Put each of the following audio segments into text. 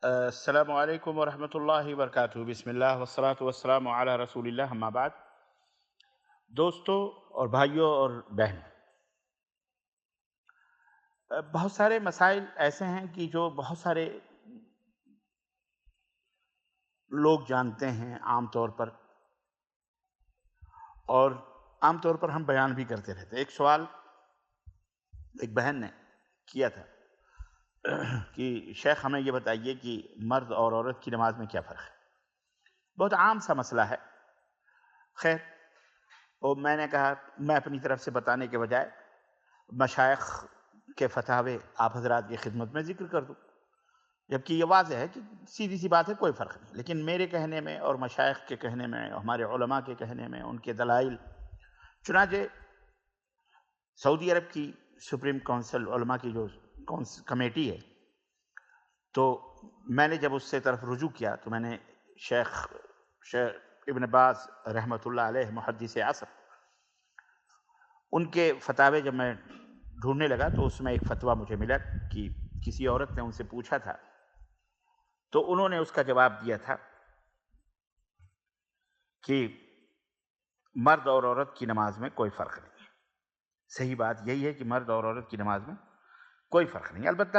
السلام علیکم ورحمۃ اللہ وبرکاتہ۔ بسم اللہ والصلاة والسلام علی رسول اللہ، اما بعد۔ دوستوں اور بھائیوں اور بہن، بہت سارے مسائل ایسے ہیں کہ جو بہت سارے لوگ جانتے ہیں عام طور پر، اور عام طور پر ہم بیان بھی کرتے رہتے ہیں۔ ایک سوال ایک بہن نے کیا تھا کہ شیخ ہمیں یہ بتائیے کہ مرد اور عورت کی نماز میں کیا فرق ہے۔ بہت عام سا مسئلہ ہے۔ خیر، اور میں نے کہا میں اپنی طرف سے بتانے کے بجائے مشائخ کے فتاوے آپ حضرات کی خدمت میں ذکر کر دوں، جبکہ یہ واضح ہے کہ سیدھی سی بات ہے، کوئی فرق نہیں۔ لیکن میرے کہنے میں اور مشائخ کے کہنے میں، ہمارے علماء کے کہنے میں، ان کے دلائل، چنانچہ سعودی عرب کی سپریم کونسل علماء کی جو کمیٹی ہے، تو میں نے جب اس سے طرف رجوع کیا تو میں نے شیخ ابن باز رحمۃ اللہ علیہ محدث عصر، ان کے فتاوے جب میں ڈھونڈنے لگا تو اس میں ایک فتویٰ مجھے ملا کہ کسی عورت نے ان سے پوچھا تھا، تو انہوں نے اس کا جواب دیا تھا کہ مرد اور عورت کی نماز میں کوئی فرق نہیں ہے۔ صحیح بات یہی ہے کہ مرد اور عورت کی نماز میں کوئی فرق نہیں۔ البتہ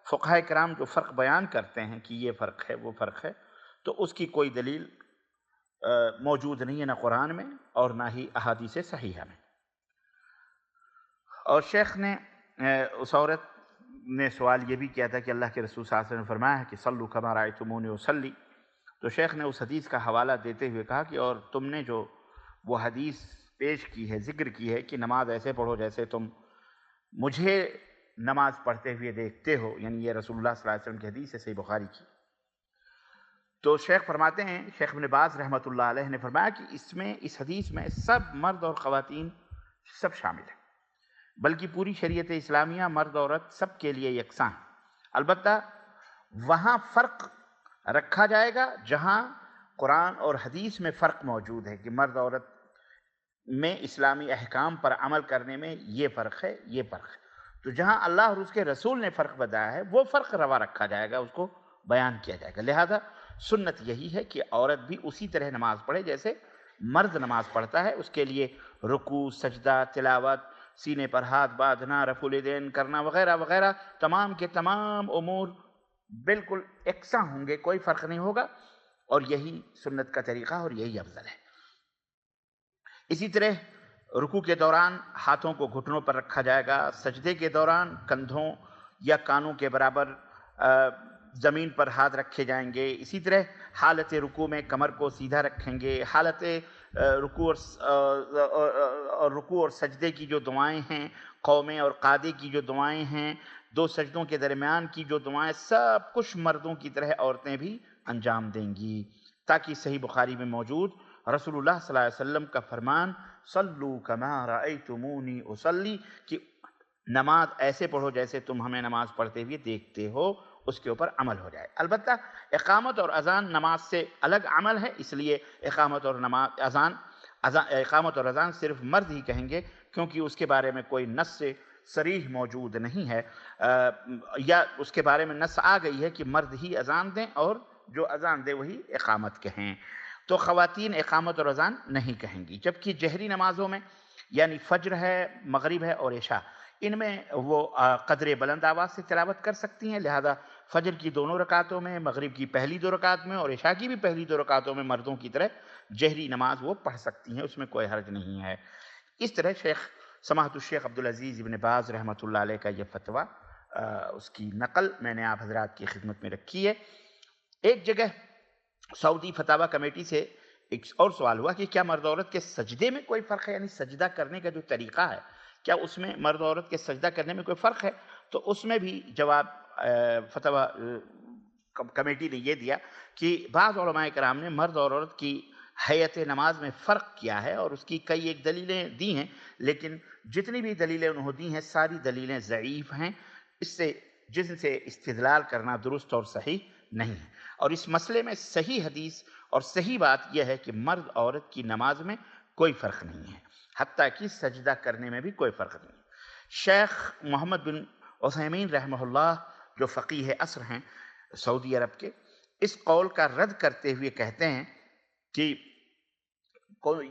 فقہاء کرام جو فرق بیان کرتے ہیں کہ یہ فرق ہے وہ فرق ہے، تو اس کی کوئی دلیل موجود نہیں ہے، نہ قرآن میں اور نہ ہی احادیث صحیحہ میں۔ اور شیخ نے اس عورت نے سوال یہ بھی کیا تھا کہ اللہ کے رسول صلی اللہ علیہ وسلم نے فرمایا ہے کہ صلو کما رأیتمونی اصلی، تو شیخ نے اس حدیث کا حوالہ دیتے ہوئے کہا کہ اور تم نے جو وہ حدیث پیش کی ہے، ذکر کی ہے کہ نماز ایسے پڑھو جیسے تم مجھے نماز پڑھتے ہوئے دیکھتے ہو، یعنی یہ رسول اللہ صلی اللہ علیہ وسلم کی حدیث ہے، صحیح بخاری کی۔ تو شیخ فرماتے ہیں، شیخ ابن باز رحمۃ اللہ علیہ نے فرمایا کہ اس حدیث میں سب مرد اور خواتین سب شامل ہیں، بلکہ پوری شریعت اسلامیہ مرد عورت سب کے لیے یکساں ہے۔ البتہ وہاں فرق رکھا جائے گا جہاں قرآن اور حدیث میں فرق موجود ہے کہ مرد عورت میں اسلامی احکام پر عمل کرنے میں یہ فرق ہے، یہ فرق ہے، تو جہاں اللہ اور اس کے رسول نے فرق بتایا ہے وہ فرق روا رکھا جائے گا، اس کو بیان کیا جائے گا۔ لہذا سنت یہی ہے کہ عورت بھی اسی طرح نماز پڑھے جیسے مرد نماز پڑھتا ہے۔ اس کے لیے رکوع، سجدہ، تلاوت، سینے پر ہاتھ باندھنا، رفع الیدین کرنا وغیرہ وغیرہ، تمام کے تمام امور بالکل یکساں ہوں گے، کوئی فرق نہیں ہوگا، اور یہی سنت کا طریقہ اور یہی افضل ہے۔ اسی طرح رکوع کے دوران ہاتھوں کو گھٹنوں پر رکھا جائے گا، سجدے کے دوران کندھوں یا کانوں کے برابر زمین پر ہاتھ رکھے جائیں گے۔ اسی طرح حالت رکوع میں کمر کو سیدھا رکھیں گے۔ حالت رکوع اور سجدے کی جو دعائیں ہیں، قومے اور قعدے کی جو دعائیں ہیں، دو سجدوں کے درمیان کی جو دعائیں، سب کچھ مردوں کی طرح عورتیں بھی انجام دیں گی، تاکہ صحیح بخاری میں موجود رسول اللہ صلی اللہ علیہ وسلم کا فرمان صلو کما رأیتمونی اصلی، کہ نماز ایسے پڑھو جیسے تم ہمیں نماز پڑھتے ہوئے دیکھتے ہو، اس کے اوپر عمل ہو جائے۔ البتہ اقامت اور اذان نماز سے الگ عمل ہے، اس لیے اقامت اور اذان صرف مرد ہی کہیں گے، کیونکہ اس کے بارے میں کوئی نص صریح موجود نہیں ہے، یا اس کے بارے میں نص آ گئی ہے کہ مرد ہی اذان دیں اور جو اذان دے وہی اقامت کہیں، تو خواتین اقامت اور اذان نہیں کہیں گی۔ جبکہ جہری نمازوں میں یعنی فجر ہے، مغرب ہے اور عشاء، ان میں وہ قدر بلند آواز سے تلاوت کر سکتی ہیں، لہذا فجر کی دونوں رکعتوں میں، مغرب کی پہلی دو رکعت میں اور عشاء کی بھی پہلی دو رکعتوں میں مردوں کی طرح جہری نماز وہ پڑھ سکتی ہیں، اس میں کوئی حرج نہیں ہے۔ اس طرح سماحت الشیخ عبدالعزیز ابن باز رحمۃ اللہ علیہ کا یہ فتویٰ، اس کی نقل میں نے آپ حضرات کی خدمت میں رکھی ہے۔ ایک جگہ سعودی فتاوی کمیٹی سے ایک اور سوال ہوا کہ کیا مرد عورت کے سجدے میں کوئی فرق ہے، یعنی سجدہ کرنے کا جو طریقہ ہے، کیا اس میں مرد عورت کے سجدہ کرنے میں کوئی فرق ہے؟ تو اس میں بھی جواب فتویٰ کمیٹی نے یہ دیا کہ بعض علماء کرام نے مرد اور عورت کی حیت نماز میں فرق کیا ہے اور اس کی کئی ایک دلیلیں دی ہیں، لیکن جتنی بھی دلیلیں انہوں دی ہیں ساری دلیلیں ضعیف ہیں، جن سے استدلال کرنا درست اور صحیح نہیں ہے۔ اور اس مسئلے میں صحیح حدیث اور صحیح بات یہ ہے کہ مرد عورت کی نماز میں کوئی فرق نہیں ہے، حتیٰ کہ سجدہ کرنے میں بھی کوئی فرق نہیں ہے۔ شیخ محمد بن عثیمین رحمہ اللہ جو فقیہ عصر ہیں، سعودی عرب کے، اس قول کا رد کرتے ہوئے کہتے ہیں کہ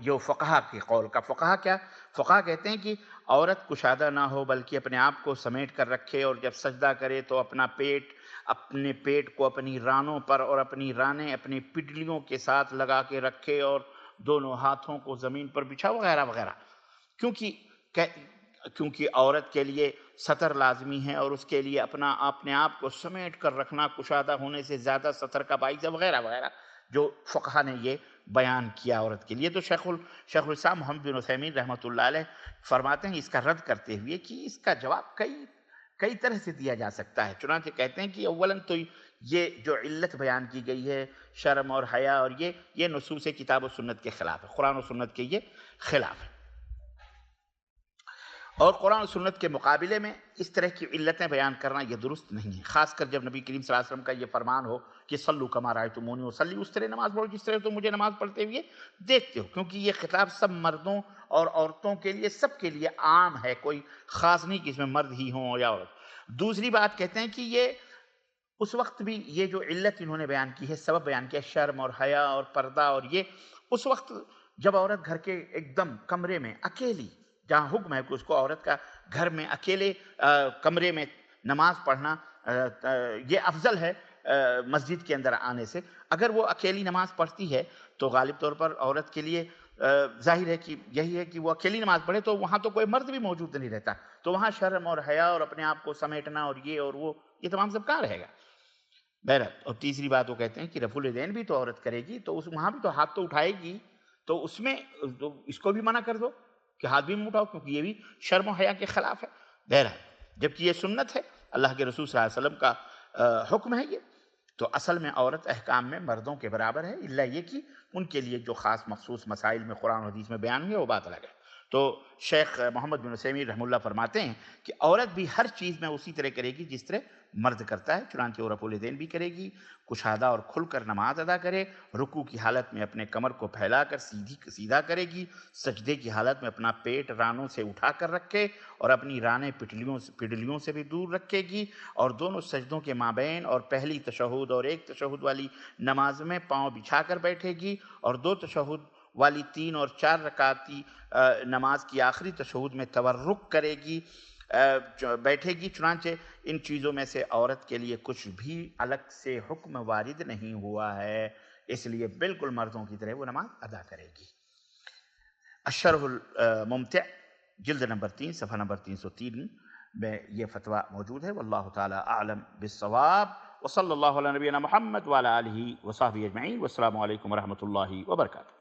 جو فقہا کے قول کا، فقہا کیا؟ فقہا کہتے ہیں کہ عورت کشادہ نہ ہو بلکہ اپنے آپ کو سمیٹ کر رکھے، اور جب سجدہ کرے تو اپنے پیٹ کو اپنی رانوں پر اور اپنی رانیں اپنی پڈلیوں کے ساتھ لگا کے رکھے، اور دونوں ہاتھوں کو زمین پر بچھا، وغیرہ وغیرہ، کیونکہ عورت کے لیے سطر لازمی ہے، اور اس کے لیے اپنے آپ کو سمیٹ کر رکھنا کشادہ ہونے سے زیادہ سطر کا باعث ہے، وغیرہ وغیرہ، جو فقہا نے یہ بیان کیا عورت کے لیے۔ تو شیخ الاسلام محمد بن عثیمین رحمۃ اللہ علیہ فرماتے ہیں اس کا رد کرتے ہوئے کہ اس کا جواب کئی طرح سے دیا جا سکتا ہے۔ چنانچہ کہتے ہیں کہ اولاً تو یہ جو علت بیان کی گئی ہے شرم اور حیا، اور یہ نصوص کتاب و سنت کے خلاف ہے، قرآن و سنت کے یہ خلاف ہے، اور قرآن و سنت کے مقابلے میں اس طرح کی علتیں بیان کرنا یہ درست نہیں ہے، خاص کر جب نبی کریم صلی اللہ علیہ وسلم کا یہ فرمان ہو کہ صلو کما رأیتمونی اصلی، اس طرح نماز پڑھو جس طرح تم مجھے نماز پڑھتے ہوئے دیکھتے ہو، کیونکہ یہ خطاب سب مردوں اور عورتوں کے لیے، سب کے لیے عام ہے، کوئی خاص نہیں کہ اس میں مرد ہی ہوں یا عورت۔ دوسری بات کہتے ہیں کہ یہ اس وقت بھی یہ جو علت انہوں نے بیان کی ہے، سبب بیان کیا، شرم اور حیا اور پردہ، اور یہ اس وقت جب عورت گھر کے ایک دم کمرے میں اکیلی، جہاں حکم ہے کہ اس کو عورت کا گھر میں اکیلے کمرے میں نماز پڑھنا یہ افضل ہے مسجد کے اندر آنے سے، اگر وہ اکیلی نماز پڑھتی ہے تو غالب طور پر عورت کے لیے ظاہر ہے کہ یہی ہے کہ وہ اکیلی نماز پڑھے، تو وہاں تو کوئی مرد بھی موجود نہیں رہتا، تو وہاں شرم اور حیا اور اپنے آپ کو سمیٹنا اور وہ یہ تمام سب کہاں رہے گا بہرحال۔ اور تیسری بات وہ کہتے ہیں کہ رفع الیدین بھی تو عورت کرے گی، تو وہاں بھی تو ہاتھ تو اٹھائے گی، تو اس میں تو اس کو بھی منع کر دو کہ ہاتھ بھی اٹھاؤ، کیونکہ یہ بھی شرم و حیا کے خلاف ہے بہرحال، جبکہ یہ سنت ہے، اللہ کے رسول صلی اللہ علیہ وسلم کا حکم ہے یہ، تو اصل میں عورت احکام میں مردوں کے برابر ہے، الا یہ کہ ان کے لیے جو خاص مخصوص مسائل میں قرآن و حدیث میں بیان ہوئے وہ بات الگ ہے۔ تو شیخ محمد بن عثیمین رحمہ اللہ فرماتے ہیں کہ عورت بھی ہر چیز میں اسی طرح کرے گی جس طرح مرد کرتا ہے، چنانچہ وہ رفع الیدین بھی کرے گی، کشادہ اور کھل کر نماز ادا کرے، رکوع کی حالت میں اپنے کمر کو پھیلا کر سیدھا کرے گی، سجدے کی حالت میں اپنا پیٹ رانوں سے اٹھا کر رکھے اور اپنی رانیں پڈلیوں سے بھی دور رکھے گی، اور دونوں سجدوں کے مابین اور پہلی تشہد اور ایک تشہد والی نماز میں پاؤں بچھا کر بیٹھے گی، اور 2 تشہد والی 3 اور 4 رکعتی نماز کی آخری تشہد میں تورک کرے گی، بیٹھے گی، چنانچہ ان چیزوں میں سے عورت کے لیے کچھ بھی الگ سے حکم وارد نہیں ہوا ہے، اس لیے بالکل مردوں کی طرح وہ نماز ادا کرے گی۔ الشرح الممتع جلد نمبر 3 صفحہ نمبر 303 میں یہ فتویٰ موجود ہے، واللہ تعالی اعلم بالصواب، وصلی اللہ علی نبینا محمد وعلی آلہ وصحبہ اجمعین، والسلام علیکم ورحمۃ اللہ وبرکاتہ۔